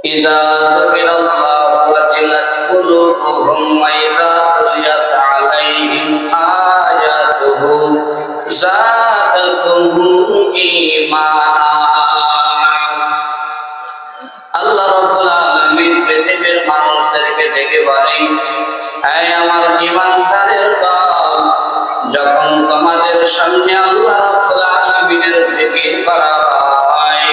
إذا ذكر الله وجلت قلوبهم وإذا تليت عليهم آياته زادتهم إيمانا আল্লাহ রাব্বুল আলামিন পৃথিবীর মানুষদেরকে ডেকে বলেন, এই আমার ঈমানদারের দল, যখন তোমাদের সামনে আল্লাহ রাব্বুল আলামিনের জিকির করা হয়,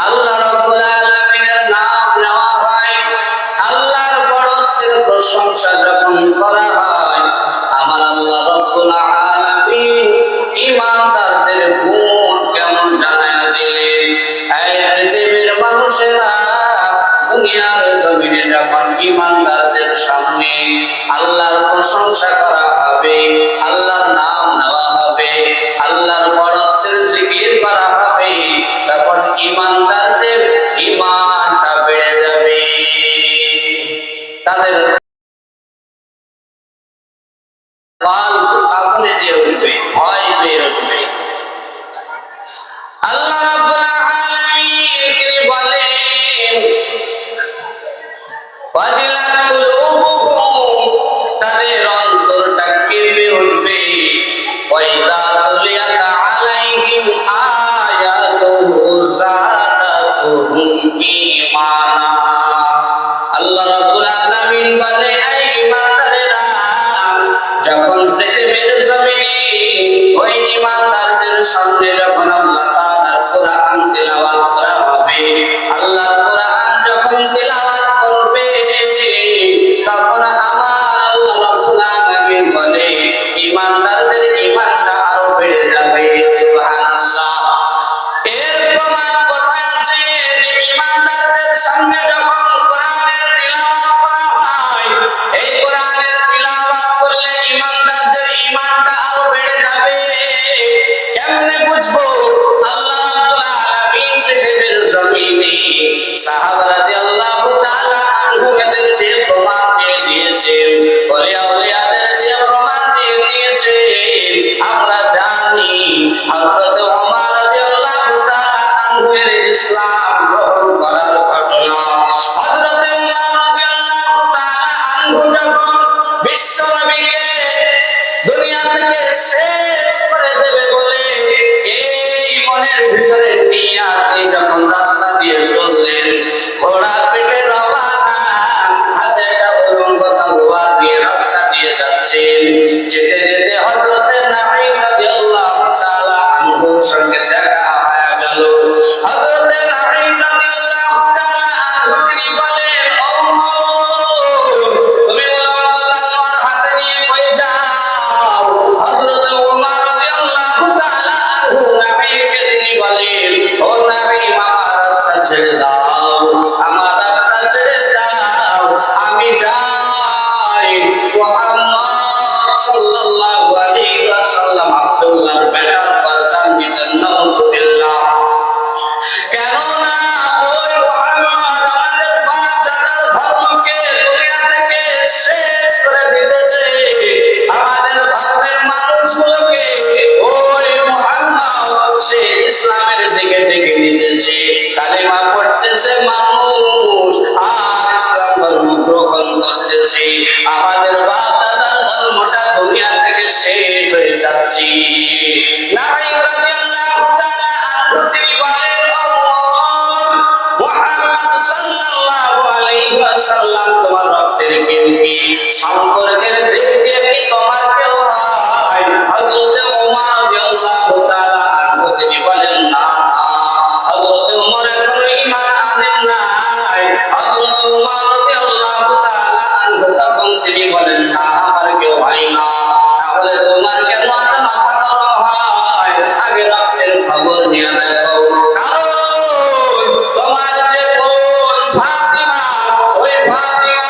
আল্লাহ রাব্বুল আলামিনের নাম নেওয়া হয়, আল্লাহর বড়ত্বের প্রশংসা যখন করা হয়, আমার আল্লাহ রাব্বুল আলামিন ঈমানদারদের গুণ কেমন জানায়া দিলেন। এই পৃথিবীর মানুষেরা দুনিয়ার জমিনে যখন ঈমানদারদের সামনে আল্লাহর প্রশংসা করা হবে, আল্লাহর নাম নেওয়া হবে, আল্লাহর বড়ত্বের জিকির করা হবে, তখন ঈমানদারদের ঈমানটা বেড়ে যাবে, তাদের কাবুলে দিয়ে উঠবে, ভয় পেয়ে উঠবে। আল্লাহ রাব্বুল আলামিন তিনি বলেন, ওয়াজিলাত কুলুবুহুম, তাদের অন্তরটা কেঁপে উঠবে, ওয়াইদা তুলিয়াত আলাইহিম আয়াতুহু যাদাতুহুম ঈমানা। আল্লাহ রাব্বুল আলামিন বলে, এই ঈমানদারেরা, যখন পৃথিবীর জমিনে ওই ঈমানদারদের সামনে যখন আল্লাহ তাআলার কোরআন তিলাওয়াত করা হবে, আল্লাহর কোরআন যখন তিলাওয়াত করবে, তখন আমার আল্লাহ রাব্বুল আলামিন বলে, ঈমানদারদের ঈমানটা আরো বেড়ে যাবে। সুবহানাল্লাহ। এর প্রমাণ কোথায় আছে যে ঈমানদারদের সামনে যখন কোরআনের তিলাওয়াত করা হয়, এই কোরআনের তিলাওয়াত করলে ঈমানদারদের ঈমানটা আরো বেড়ে যাবে? কেমনে বুঝবো? আল্লাহ রাব্বুল আলামিন পৃথিবীর জমিনে সাহাবা রাদিয়াল্লাহু তাআলা আনহুদের দিয়ে প্রমাণ দিয়ে দিয়েছেন, ওলিয়া উলিয়াদের দিয়ে প্রমাণ দিয়ে দিয়েছেন। আমরা জানি হযরত ওমর রাদিয়াল্লাহু তাআলা আনহুর ইসলাম গ্রহণ করার ঘটনা। হযরত ওমর রাদিয়াল্লাহু তাআলা আনহু যখন বিশ্ব নবীকে দুনিয়া থেকে শেষ করে দেবে বলে এই মনের ভিতরে নিয়াতে যখন রাস্তা দিয়ে চললেন, ঘোড়ার পিঠে রওনা, হাতে একটা উলঙ্গ তলোয়ার দিয়ে রাস্তা দিয়ে যাচ্ছেন। যেতে যেতে হযরত নাঈম রাদিয়াল্লাহু তাআলা আনহুর সঙ্গে দেখা হয়ে গেল। হযরত নাঈম রাদিয়াল্লাহু তাআলা আনহু তিনি বলেন, ওমর, তুমি উলঙ্গ তলোয়ার হাতে নিয়ে কই যাও? হযরত ওমর রাদিয়াল্লাহু তাআলা আনহু নাঈমকে তিনি বলেন, ও নাঈম, আমার রাস্তা ছেড়ে দাও, আমার রাস্তা ছেড়ে দাও, আমি যাই মুহাম্মদ সাল্লাল্লাহু আলাইহি ওয়াসাল্লাম আব্দুল্লাহর বেটার পর্দার নিতেন, নাউযুবিল্লাহ। কেননা ওই মুহাম্মদ আমাদের বাপ দাদার ধর্মকে দুনিয়া থেকে শেষ করে দিতেছে, আমাদের ধর্মের মানুষগুলোকে ওই মুহাম্মদ সে ইসলামের দিকে ডেকে নিতেছে, কালিমা পড়তেছে মানুষ, আর ইসলাম ধর্ম গ্রহণ করতেছে। আমাদের বাপ দাদার ধর্মটা দুনিয়া থেকে শেষ হয়ে যাচ্ছে। নাঈম রাদিয়াল্লাহু তাআলা আনহু তিনি বলেন, ওমর, মুহাম্মদ সাল্লাল্লাহু আলাইহি ওয়াসাল্লাম তোমার রক্তের কেউ কি? সম্পর্কের দিক দিয়ে কি তোমার কেউ হয়? হযরত ওমর রাদিয়াল্লাহু তাআলা আনহু তিনি বলেন, না না, হযরত ওমর এখনো ঈমান আনেন নাই। হযরত ওমর রাদিয়াল্লাহু তাআলা আনহু তখন তিনি বলেন, না, আমার কেউ হয় না। তাহলে তোমার কেন এত মাথা গরম হয়? আগে রক্তের খবর নিয়ে দেখো, কারণ তোমার যে বোন ফাতিমা, ওই ফাতিমা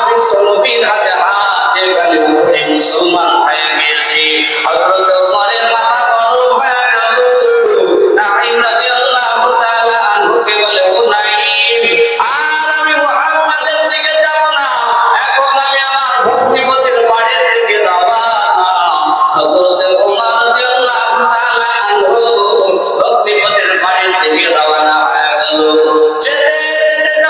বিশ্ব নবীর হাতে হাত দিয়ে কালিমা পড়ে মুসলমান হয়ে গিয়েছে। হযরত ওমরের মাথা গরম হয়ে গেল। নাঈম রাদিয়াল্লাহু তাআলা আনহুকে বলে, ও নাঈম, আর আমি মুহাম্মাদের দিকে যাব না, এখন আমি আমার ভগ্নিপতির বাড়ির দিকে রওনা। হযরত ওমর রাদিয়াল্লাহু তাআলা আনহু ভগ্নিপতির বাড়ির দিকে রওনা হয়ে গেল। যেতে যেতে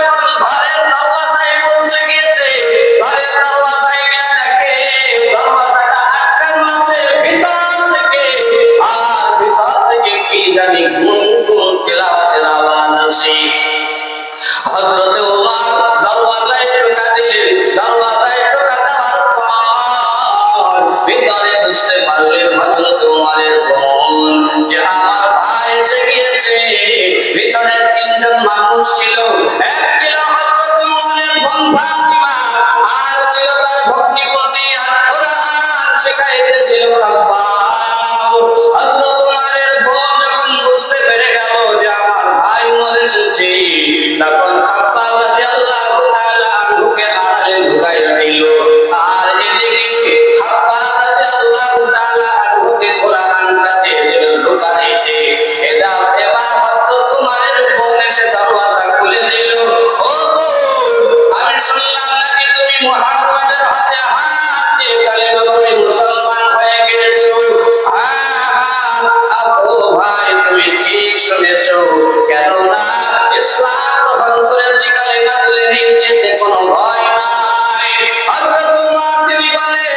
হযরতে ওমর দরওয়াজায় টোকা দিলেন। দরওয়াজায় টোকা দেওয়ার পর ভিতরে বুঝতে পারলেন হযরতে ওমরের বোন যে আমার ভাই এসে গিয়েছে। ভিতরে তিনজন মানুষ ছিল। এক ছিল হযরতে ওমরের বোন ফাতিমা, আর ছিল তার ভগ্নিপতি আর কোরআন শেখাইতেছিল খাব্বাব। হযরত ওমরের বোন যখন বুঝতে পেরে গেল যে আমার ভাই ওমর এসেছে, তখন খাব্বাব রাদিয়াল্লাহু তাআলা আনহুকে আড়ালে ঢুকাইয়া দিল। আর এদিকে খাব্বাব রাদিয়াল্লাহু তাআলা আনহুকে কোরআনটা দিয়ে দিলেন ঢুকাইতে। এবার হযরত ওমরের বোন এসে দরওয়াজা খুলে দিল। ও বোন, আমি শুনলাম নাকি তুমি মুহাম্মাদের হাতে হাত দিয়ে কালেমা পড়ে মুসলমান হয়ে গিয়েছো। ও ভাই, তুমি ঠিক শুনেছো। কেননা ইসলাম গ্রহণ করেছি, কালেমা তুলে নিয়েছি, এতে কোনো ভয় নাই। হযরত ওমর তিনি বলে,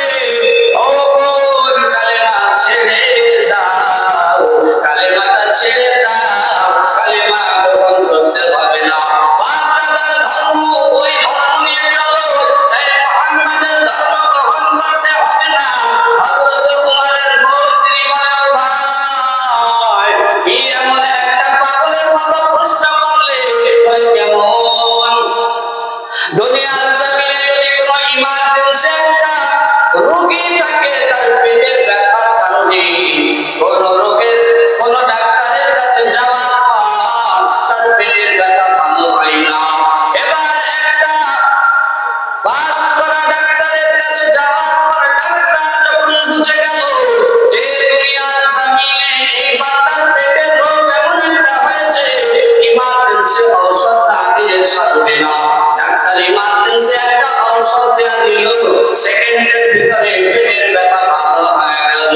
ও বোন, কালেমা ছেড়ে দাও, কালেমাটা ছেড়ে দাও, কালেমা গ্রহণ করতে হবে না। বাপ-দাদার ধর্ম, ওই ধর্ম নিয়ে চলো, এই মুহাম্মাদের ধর্ম গ্রহণ করতে হবে না। হযরত ওমরের বোন তিনি বলে, ও ভাই, কি এমন একটা পাগলের মতো প্রশ্ন করলে? ভাই কেমন? দুনিয়ার জমিনে যদি কোনো ইমার্জেন্সি একটা রোগী থাকে, তার পেটের ব্যথার কারণে কোন রোগের কোন ডাক্তারের কাছে যাওয়ার পর তার পেটের ব্যথা ভালো হয় না। এবার একটা পাস করা ডাক্তারের কাছে যাওয়ার পর ডাক্তার যখন বুঝে গেল যে দুনিয়ার জমিনে এই বান্দার পেটের রোগ এমন একটা হয়েছে, ইমার্জেন্সি ঔষধ না দিলে সারবে না। ডাক্তার ইমার্জেন্সি একটা ঔষধ দেয়া দিল, সেকেন্ডের ভিতরে পেটের ব্যথা ভালো হয়ে গেল।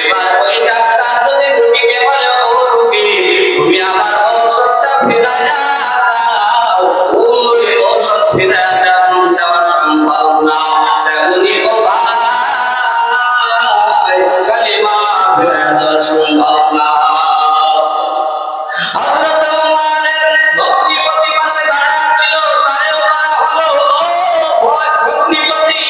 এবার ওই ডাক্তার যদি রোগীকে বলে, ও রোগী, তুমি আমার ঔষধটা ফিরে যাও, ওই ঔষধ ফিরে যেমন দেওয়া সম্ভব না, তেমনি ও ভাই, কালিমা ফিরে দেওয়া সম্ভব না। হযরত ওমরের ভগ্নিপতি পাশে দাঁড়ায় ছিল, তারেও বলা হলো, ও ভগ্নিপতি,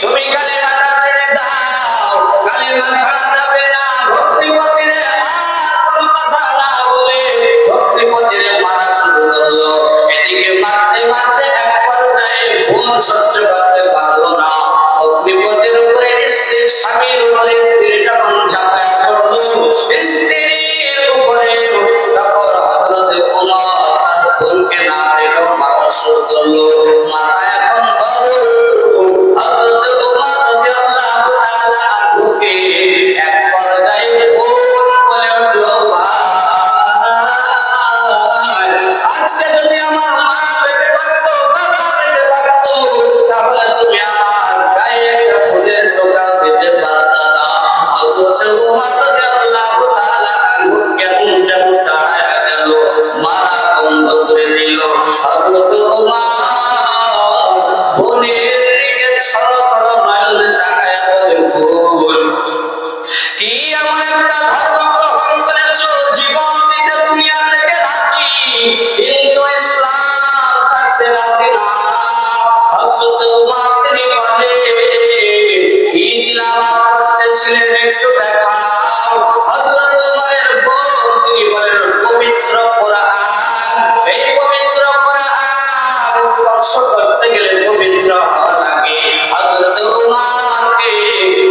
তুমি কালিমাটা ছেড়ে দাও, কালিমা ছাড়া যাবে না। ভগ্নিপতিরে আর কোনো কথা না বলে ভগ্নিপতিরে মারা শুরু করলো। এদিকে মারতে মারতে এক পর্যায়ে বোন সহ্য করতে পারলো না। ভগ্নিপতির উপরে স্ত্রীর, স্বামীর উপরে স্ত্রী যখন ঝাঁপায় পড়লো, স্ত্রীর উপরে তখন হযরত ওমর তার বোনকে না দেখেও মারা শুরু করলো। মাথা এখন গরম। হযরত ওমর রাদিয়াল্লাহু তাআলা আনহুকে এক পর্যায়ে বোন বলে উঠলো, ভাই, আজকে যদি আমার মা বেঁচে থাকতো, বাবা বেঁচে থাকতো, তাহলে তুমি আমার গায়ে একটা ফুলের টোকা দিতে পারতা না। হযরত ওমর রাদিয়াল্লাহু তাআলা আনহু কেমন যেন দাঁড়ায়া গেল, মারা বন্ধ করে দিল। হযরত ওমর বোনের দিকে ছড় ছড় নয়নে তাকায়া বলে, বোন, কি এমন একটা ধর্ম গ্রহণ করেছো, জীবন দিতে দুনিয়া থেকে রাজি, কিন্তু ইসলাম ছাড়তে রাজি না। হযরত ওমর তিনি বলে, কি তিলাওয়াত করতেছিলেন একটু দেখাও। হযরত ওমরের বোন তিনি বলেন, পবিত্র কোরআন। এই পবিত্র কোরআন স্পর্শ করতে গেলে পবিত্র হওয়া লাগে। হযরত ওমরকে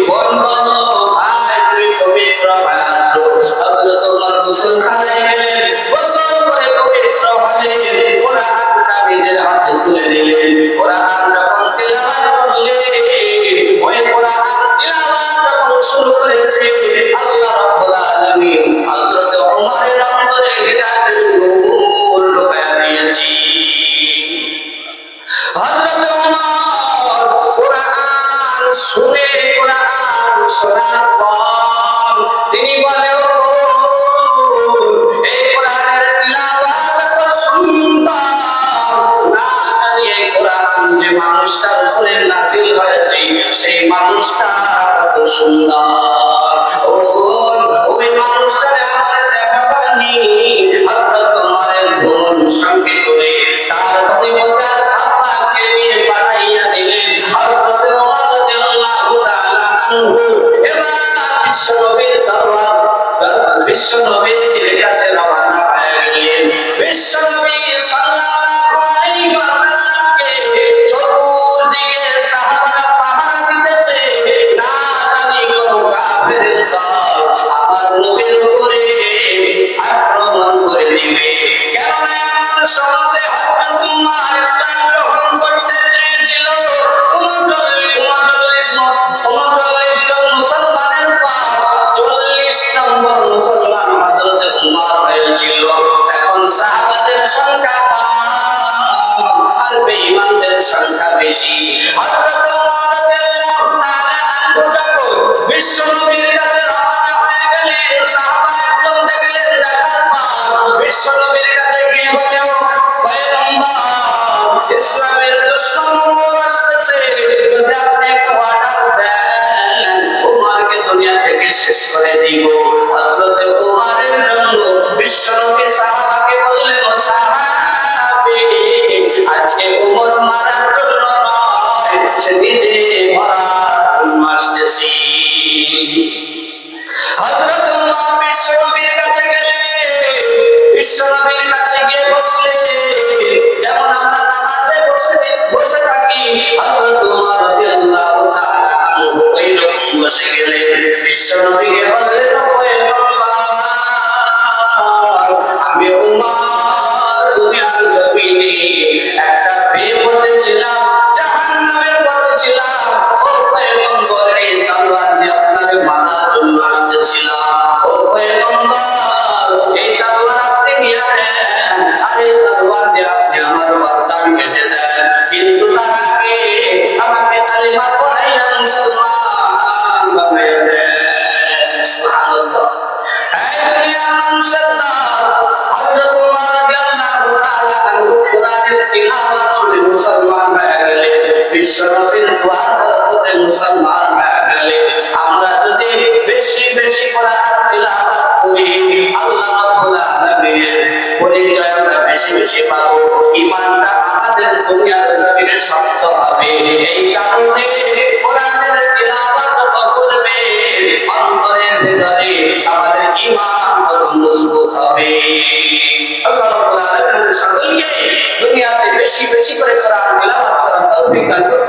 বোন বলল, ভাই, তুমি পবিত্র হয়ে আসো। হযরত ওমর গোসলখানায় গেলেন, গোসল করে পবিত্র হলেন, কোরআনটা নিজের হাতে তুলে নিলেন। কোরআন যখন তিলাওয়াত করলেন, ওই কোরআন তিলাওয়াত যখন শুরু করেছে, আল্লাহ রাব্বুল আলামিন হযরত ওমরের অন্তরে হিদায়াতের নূর ঢুকায়া দিয়েছি। হযরত ওমর কোরআন শুনে, কোরআন শোনার পর তিনি বলে, ও এই কোরআনের তিলাওয়াত এত সুন্দর, না জানি এই কোরআন যে মানুষটার উপরে নাযিল হয়েছে, সেই মানুষটা কত সুন্দর। ও বোন, ওই মানুষটারে আমার দেখাবানি। হযরত ওমরের বোন সঙ্গে করে তার বেশি। হযরত ওমর রাদিয়াল্লাহু তাআলা আনহু যখন বিশ্ব নবীর কাছে রওনা হয়ে গেলেন, সাহাবা একজন দেখলেন দেখার পর বিশ্ব নবীর কাছে গিয়ে বলে, ও পয়গম্বর, ইসলামের দুশমন ওমর আসতেছে, যদি আপনি একটু অর্ডার দেন ওমরকে দুনিয়া থেকে শেষ করে দিব। হযরত ওমরের জন্য বিশ্ব নবী সাহাবাকে বললেন, ও সাহাবী, আজকে ওমর মারার জন্য নয়, সে নিজে মরার জন্য আসতেছি। হযরত ওমর বিশ্ব নবীর কাছে গেলেন, বিশ্ব নবীর কাছে গিয়ে বসলেন, যেমন আমরা নামাজে বসে থাকি, হযরত ওমর রাদিয়াল্লাহু তাআলা আনহু ওইরকম বসে গেলেন। বিশ্ব নবীকে বললেন, ও পয়গম্বর, আমি ওমর দুনিয়ার জমিনে একটা বিপদে ছিলাম, জাহান্নামের পথে ছিলাম। ও পয়গম্বর, এই তলোয়ার দিয়ে আপনাকে মারার জন্য আসতেছিলাম। ও পয়গম্বর, এই তলোয়ার আপনি নিয়ে নেন, আর এই তলোয়ার দিয়ে আপনি আমার গর্দান কেটে দেন, কিন্তু তার আগে আমাকে কালিমা পড়াইয়া মুসলমান বানাইয়া দেন। সুবহানাল্লাহ। এই দুনিয়ার মানুষের দল হযরত ওমর রাদিয়াল্লাহু তাআলা আনহু কোরআনের তিলাওয়াত শুনে মুসলমান হয়ে গেলেন, বিশ্ব নবীর দোয়ার বরকতে মুসলমান হয়ে গেলেন। আমরা যদি বেশি বেশি কোরআন তিলাওয়াত করি, আল্লাহ রাব্বুল আলামিনের পরিচয় আমরা বেশি বেশি পাবো, ঈমানটা আমাদের দুনিয়ার জমিনে শক্ত হবে। এই কারণে কোরআনের তিলাওয়াত যত করবে, অন্তরের ভিতরে আমাদের ঈমান তত মজবুত হবে। আল্লাহ রাব্বুল আলামিন সকলকে দুনিয়াতে বেশি বেশি করে কোরআন তিলাওয়াত করার তৌফিক দান করুন।